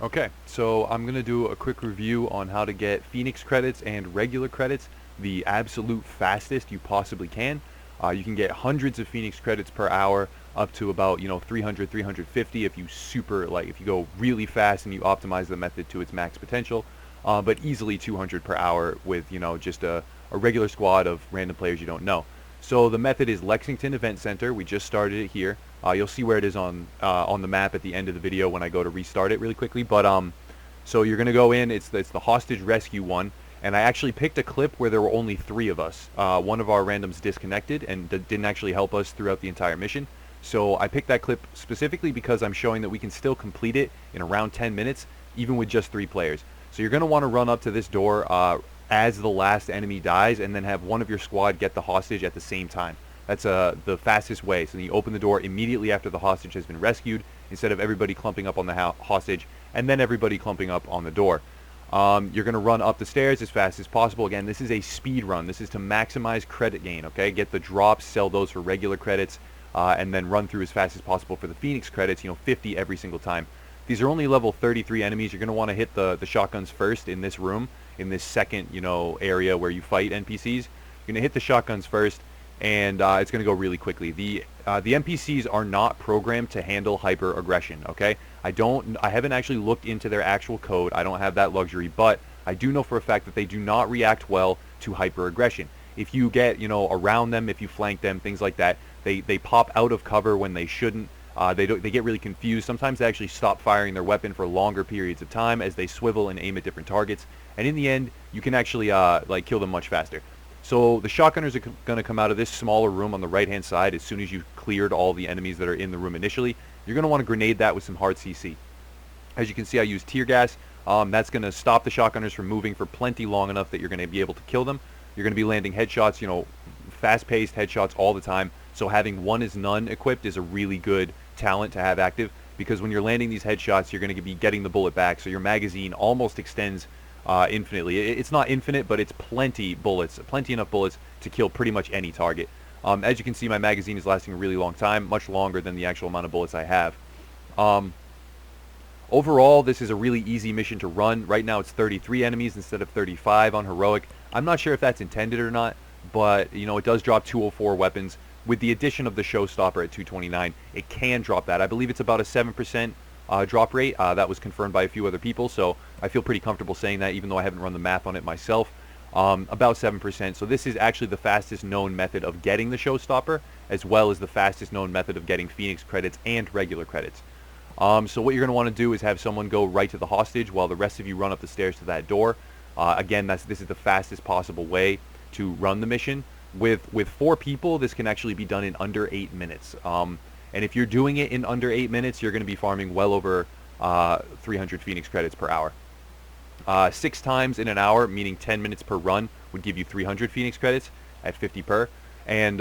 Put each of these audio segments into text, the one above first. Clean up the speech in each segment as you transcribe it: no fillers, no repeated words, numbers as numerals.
Okay, so I'm going to do a quick review on how to get Phoenix credits and regular credits the absolute fastest you possibly can. You can get hundreds of Phoenix credits per hour up to about, 300, 350 if you if you go really fast and you optimize the method to its max potential. But easily 200 per hour with, just a regular squad of random players you don't know. So the method is Lexington Event Center. We just started it here. You'll see where it is on the map at the end of the video when I go to restart it really quickly. But so you're gonna go in. It's the hostage rescue one, and I actually picked a clip where there were only 3 of us. One of our randoms disconnected and didn't actually help us throughout the entire mission. So I picked that clip specifically because I'm showing that we can still complete it in around 10 minutes, even with just 3 players. So you're gonna want to run up to this door as the last enemy dies, and then have one of your squad get the hostage at the same time. That's the fastest way. So you open the door immediately after the hostage has been rescued, instead of everybody clumping up on the hostage and then everybody clumping up on the door. You're going to run up the stairs as fast as possible. Again, this is a speed run. This is to maximize credit gain, okay? Get the drops, sell those for regular credits, and then run through as fast as possible for the Phoenix credits, 50 every single time. These are only level 33 enemies. You're going to want to hit the shotguns first in this room, in this second, area where you fight NPCs. You're going to hit the shotguns first, and it's going to go really quickly. The NPCs are not programmed to handle hyper aggression. Okay, I haven't actually looked into their actual code. I don't have that luxury, but I do know for a fact that they do not react well to hyper aggression. If you get around them, if you flank them, things like that, they pop out of cover when they shouldn't. They get really confused. Sometimes they actually stop firing their weapon for longer periods of time as they swivel and aim at different targets. And in the end, you can actually kill them much faster. So the shotgunners are going to come out of this smaller room on the right-hand side as soon as you've cleared all the enemies that are in the room initially. You're going to want to grenade that with some hard CC. As you can see, I use tear gas. That's going to stop the shotgunners from moving for plenty long enough that you're going to be able to kill them. You're going to be landing headshots, fast-paced headshots all the time. So having one is none equipped is a really good talent to have active, because when you're landing these headshots, you're going to be getting the bullet back. So your magazine almost extends infinitely. It's not infinite, but it's plenty enough bullets to kill pretty much any target. As you can see, my magazine is lasting a really long time, much longer than the actual amount of bullets I have. Overall, this is a really easy mission to run. Right now it's 33 enemies instead of 35 on Heroic. I'm not sure if that's intended or not, but it does drop 204 weapons. With the addition of the Showstopper at 229, it can drop that. I believe it's about a 7% drop rate. That was confirmed by a few other people, so I feel pretty comfortable saying that, even though I haven't run the math on it myself. About 7%. So this is actually the fastest known method of getting the Showstopper, as well as the fastest known method of getting Phoenix credits and regular credits. So what you're going to want to do is have someone go right to the hostage while the rest of you run up the stairs to that door. Again, this is the fastest possible way to run the mission. With 4 people, this can actually be done in under 8 minutes. And if you're doing it in under 8 minutes, you're going to be farming well over 300 Phoenix credits per hour. 6 times in an hour, meaning 10 minutes per run, would give you 300 Phoenix credits at 50 per. And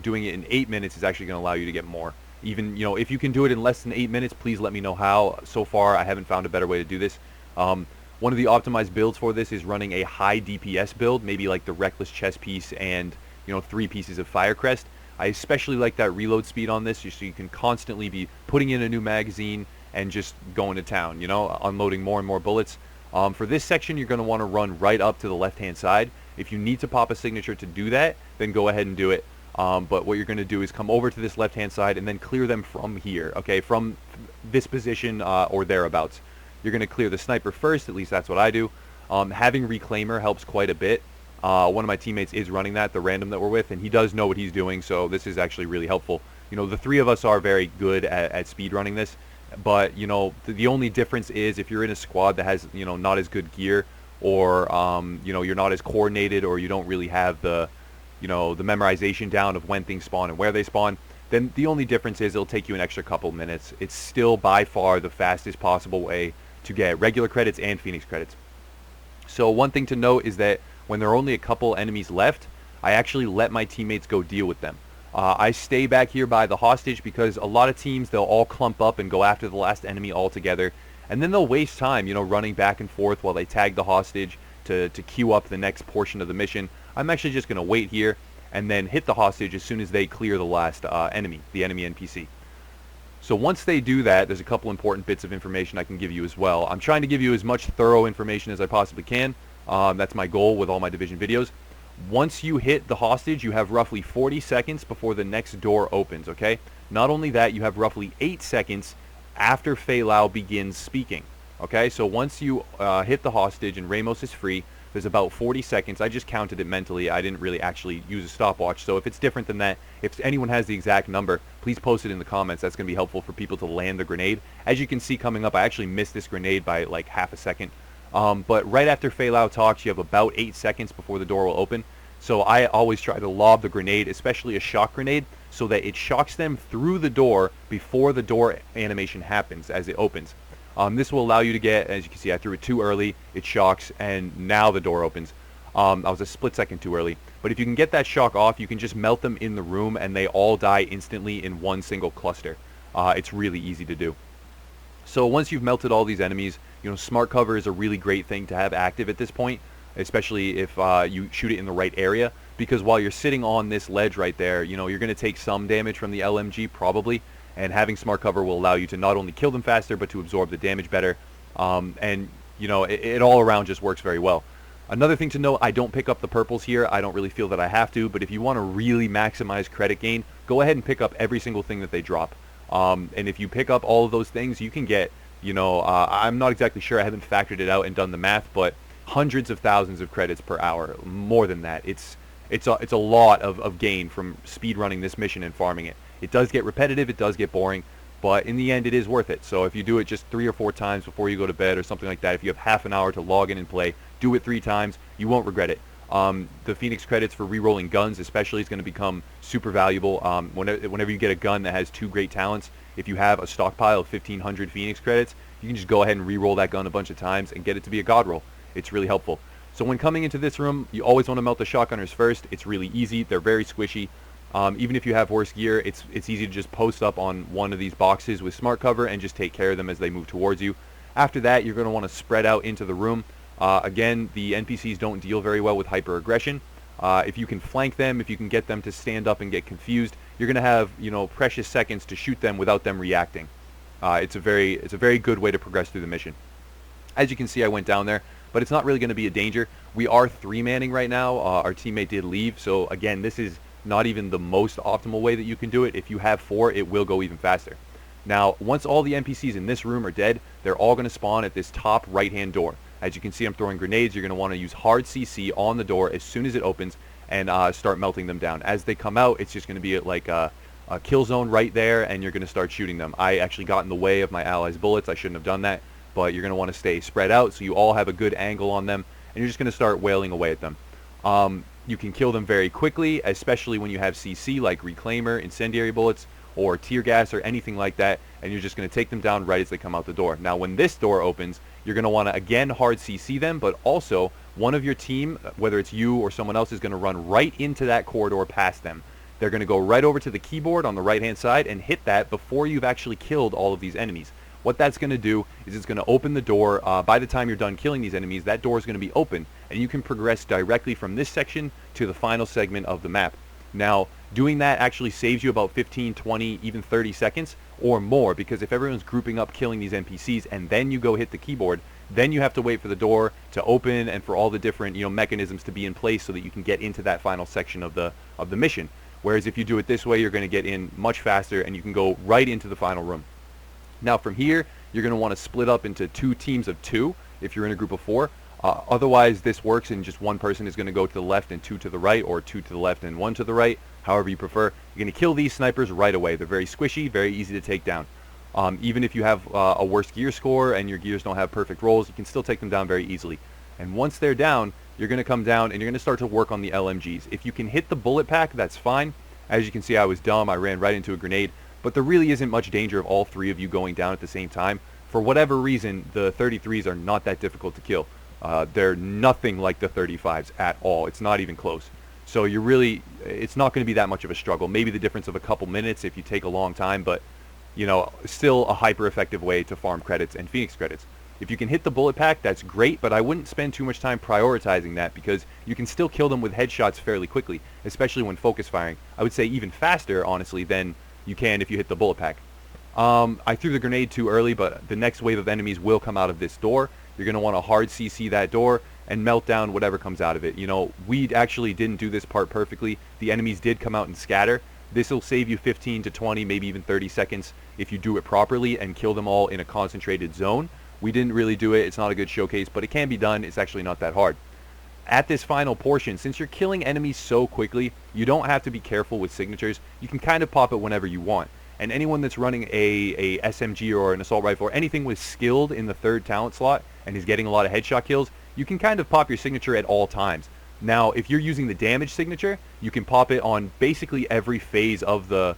doing it in 8 minutes is actually going to allow you to get more. Even if you can do it in less than 8 minutes, please let me know how. So far, I haven't found a better way to do this. One of the optimized builds for this is running a high DPS build, maybe like the Reckless Chest Piece and 3 pieces of Firecrest. I especially like that reload speed on this, just so you can constantly be putting in a new magazine and just going to town, unloading more and more bullets. For this section, you're going to want to run right up to the left-hand side. If you need to pop a signature to do that, then go ahead and do it. But what you're going to do is come over to this left-hand side and then clear them from here, okay, from this position or thereabouts. You're going to clear the sniper first, at least that's what I do. Having Reclaimer helps quite a bit. One of my teammates is running that, the random that we're with, and he does know what he's doing, so this is actually really helpful. The 3 of us are very good at speed running this, but the only difference is if you're in a squad that has not as good gear, or you're not as coordinated, or you don't really have the the memorization down of when things spawn and where they spawn, then the only difference is it'll take you an extra couple minutes. It's still by far the fastest possible way to get regular credits and Phoenix credits. So one thing to note is that when there are only a couple enemies left, I actually let my teammates go deal with them. I stay back here by the hostage because a lot of teams, they'll all clump up and go after the last enemy all together, and then they'll waste time, running back and forth while they tag the hostage to queue up the next portion of the mission. I'm actually just going to wait here and then hit the hostage as soon as they clear the last enemy, the enemy NPC. So once they do that, there's a couple important bits of information I can give you as well. I'm trying to give you as much thorough information as I possibly can. That's my goal with all my division videos. Once you hit the hostage, you have roughly 40 seconds before the next door opens, okay? Not only that, you have roughly 8 seconds after Fei Lao begins speaking, okay? So once you hit the hostage and Ramos is free, there's about 40 seconds. I just counted it mentally. I didn't really actually use a stopwatch. So if it's different than that, if anyone has the exact number, please post it in the comments. That's going to be helpful for people to land the grenade. As you can see coming up, I actually missed this grenade by like half a second. But right after Fei Lao talks, you have about 8 seconds before the door will open. So I always try to lob the grenade, especially a shock grenade, so that it shocks them through the door before the door animation happens as it opens. This will allow you to get, as you can see, I threw it too early, it shocks, and now the door opens. I was a split second too early. But if you can get that shock off, you can just melt them in the room and they all die instantly in one single cluster. It's really easy to do. So once you've melted all these enemies, smart cover is a really great thing to have active at this point, especially if you shoot it in the right area, because while you're sitting on this ledge right there, you're going to take some damage from the LMG probably, and having smart cover will allow you to not only kill them faster, but to absorb the damage better, and it all around just works very well. Another thing to note, I don't pick up the purples here. I don't really feel that I have to, but if you want to really maximize credit gain, go ahead and pick up every single thing that they drop. And if you pick up all of those things, you can get, I'm not exactly sure, I haven't factored it out and done the math, but hundreds of thousands of credits per hour, more than that. It's a lot of gain from speed running this mission and farming it. It does get repetitive, it does get boring, but in the end it is worth it. So if you do it just 3 or 4 times before you go to bed or something like that, if you have half an hour to log in and play, do it 3 times, you won't regret it. The Phoenix credits for re-rolling guns especially is going to become super valuable. Whenever you get a gun that has 2 great talents, if you have a stockpile of 1,500 Phoenix credits, you can just go ahead and re-roll that gun a bunch of times and get it to be a god roll. It's really helpful. So when coming into this room, you always want to melt the shotgunners first. It's really easy. They're very squishy. Even if you have worse gear, it's easy to just post up on one of these boxes with smart cover and just take care of them as they move towards you. After that, you're going to want to spread out into the room. Again, the NPCs don't deal very well with hyper-aggression. If you can flank them, if you can get them to stand up and get confused, you're going to have precious seconds to shoot them without them reacting. It's a very good way to progress through the mission. As you can see, I went down there, but it's not really going to be a danger. We are 3-manning right now. Our teammate did leave, so again, this is not even the most optimal way that you can do it. If you have 4, it will go even faster. Now, once all the NPCs in this room are dead, they're all going to spawn at this top right-hand door. As you can see, I'm throwing grenades. You're going to want to use hard CC on the door as soon as it opens and start melting them down. As they come out, it's just going to be like a kill zone right there, and you're going to start shooting them. I actually got in the way of my allies' bullets. I shouldn't have done that, but you're going to want to stay spread out so you all have a good angle on them, and you're just going to start wailing away at them. You can kill them very quickly, especially when you have CC like Reclaimer, Incendiary Bullets, or Tear Gas, or anything like that, and you're just going to take them down right as they come out the door. Now, when this door opens, you're going to want to, again, hard CC them, but also one of your team, whether it's you or someone else, is going to run right into that corridor past them. They're going to go right over to the keyboard on the right-hand side and hit that before you've actually killed all of these enemies. What that's going to do is it's going to open the door. By the time you're done killing these enemies, that door is going to be open, and you can progress directly from this section to the final segment of the map. Now, doing that actually saves you about 15, 20, even 30 seconds or more, because if everyone's grouping up killing these NPCs and then you go hit the keyboard, then you have to wait for the door to open and for all the different mechanisms to be in place so that you can get into that final section of the mission. Whereas if you do it this way, you're going to get in much faster and you can go right into the final room. Now from here, you're going to want to split up into 2 teams of 2 if you're in a group of 4. Otherwise, this works and just one person is going to go to the left and 2 to the right, or 2 to the left and 1 to the right, however you prefer. You're going to kill these snipers right away. They're very squishy, very easy to take down. Even if you have a worse gear score and your gears don't have perfect rolls, you can still take them down very easily. And once they're down, you're going to come down and you're going to start to work on the LMGs. If you can hit the bullet pack, that's fine. As you can see, I was dumb. I ran right into a grenade. But there really isn't much danger of all 3 of you going down at the same time. For whatever reason, the 33s are not that difficult to kill. They're nothing like the 35s at all. It's not even close. So it's not going to be that much of a struggle. Maybe the difference of a couple minutes if you take a long time, but still a hyper effective way to farm credits and Phoenix credits. If you can hit the bullet pack, that's great, but I wouldn't spend too much time prioritizing that because you can still kill them with headshots fairly quickly, especially when focus firing. I would say even faster, honestly, than you can if you hit the bullet pack. I threw the grenade too early, but the next wave of enemies will come out of this door. You're going to want to hard CC that door and melt down whatever comes out of it. You know, we actually didn't do this part perfectly. The enemies did come out and scatter. This will save you 15 to 20, maybe even 30 seconds if you do it properly and kill them all in a concentrated zone. We didn't really do it. It's not a good showcase, but it can be done. It's actually not that hard. At this final portion, since you're killing enemies so quickly, you don't have to be careful with signatures. You can kind of pop it whenever you want. And anyone that's running a SMG or an assault rifle or anything with skilled in the third talent slot and is getting a lot of headshot kills, you can kind of pop your signature at all times. Now, if you're using the damage signature, you can pop it on basically every phase of the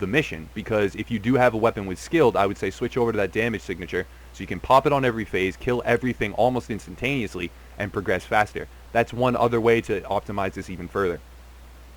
mission, because if you do have a weapon with skilled, I would say switch over to that damage signature so you can pop it on every phase, kill everything almost instantaneously, and progress faster. That's one other way to optimize this even further.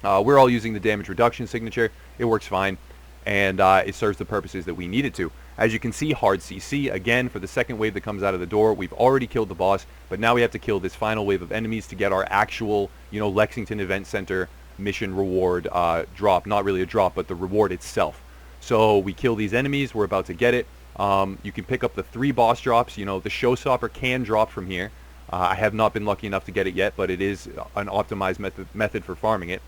We're all using the damage reduction signature. It works fine, and it serves the purposes that we need it to. As you can see, hard CC again for the second wave that comes out of the door. We've already killed the boss, but now we have to kill this final wave of enemies to get our actual, Lexington Event Center mission reward drop. Not really a drop, but the reward itself. So we kill these enemies. We're about to get it. You can pick up the 3 boss drops. The Showstopper can drop from here. I have not been lucky enough to get it yet, but it is an optimized method for farming it.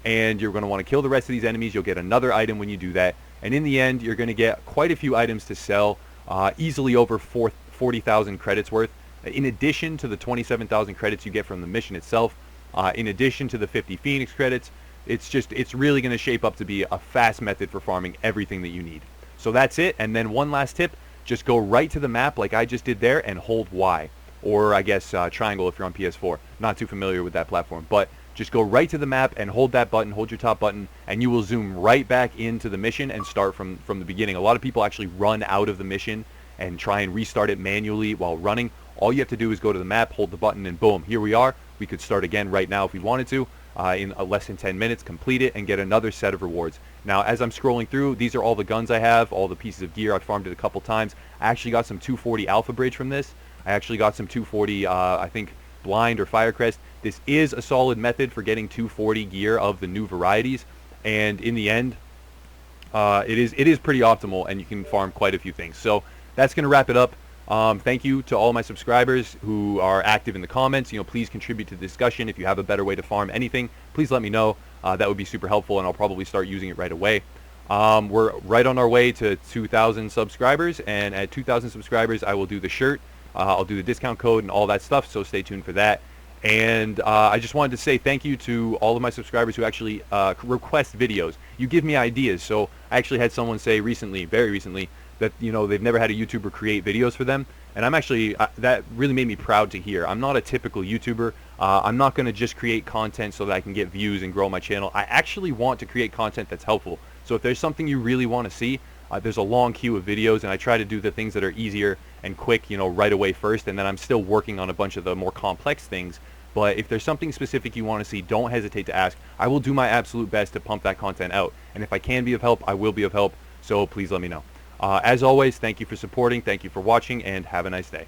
And you're going to want to kill the rest of these enemies. You'll get another item when you do that. And in the end, you're going to get quite a few items to sell, easily over 40,000 credits worth, in addition to the 27,000 credits you get from the mission itself, in addition to the 50 Phoenix credits. It's really going to shape up to be a fast method for farming everything that you need. So that's it. And then one last tip, just go right to the map like I just did there and hold Y. Or I guess triangle if you're on PS4. Not too familiar with that platform, but just go right to the map and hold that button, hold your top button, and you will zoom right back into the mission and start from the beginning. A lot of people actually run out of the mission and try and restart it manually while running. All you have to do is go to the map, hold the button, and boom, here we are. We could start again right now if we wanted to, in less than 10 minutes, complete it, and get another set of rewards. Now, as I'm scrolling through, these are all the guns I have, all the pieces of gear. I've farmed it a couple times. I actually got some 240 Alpha Bridge from this. I actually got some 240, I think, Blind or Firecrest. This is a solid method for getting 240 gear of the new varieties, and in the end, it is pretty optimal, and you can farm quite a few things. So that's going to wrap it up. Thank you to all my subscribers who are active in the comments. Please contribute to the discussion. If you have a better way to farm anything, please let me know. That would be super helpful, and I'll probably start using it right away. We're right on our way to 2,000 subscribers, and at 2,000 subscribers, I will do the shirt. I'll do the discount code and all that stuff, so stay tuned for that. And I just wanted to say thank you to all of my subscribers who actually request videos. You give me ideas. So I actually had someone say recently, very recently, that they've never had a YouTuber create videos for them, and I'm actually that really made me proud to hear. I'm not a typical YouTuber. I'm not going to just create content so that I can get views and grow my channel. I actually want to create content that's helpful. So if there's something you really want to see, there's a long queue of videos, and I try to do the things that are easier and quick, right away first, and then I'm still working on a bunch of the more complex things. But if there's something specific you want to see, don't hesitate to ask. I will do my absolute best to pump that content out, and if I can be of help, I will be of help, so please let me know. As always, thank you for supporting, thank you for watching, and have a nice day.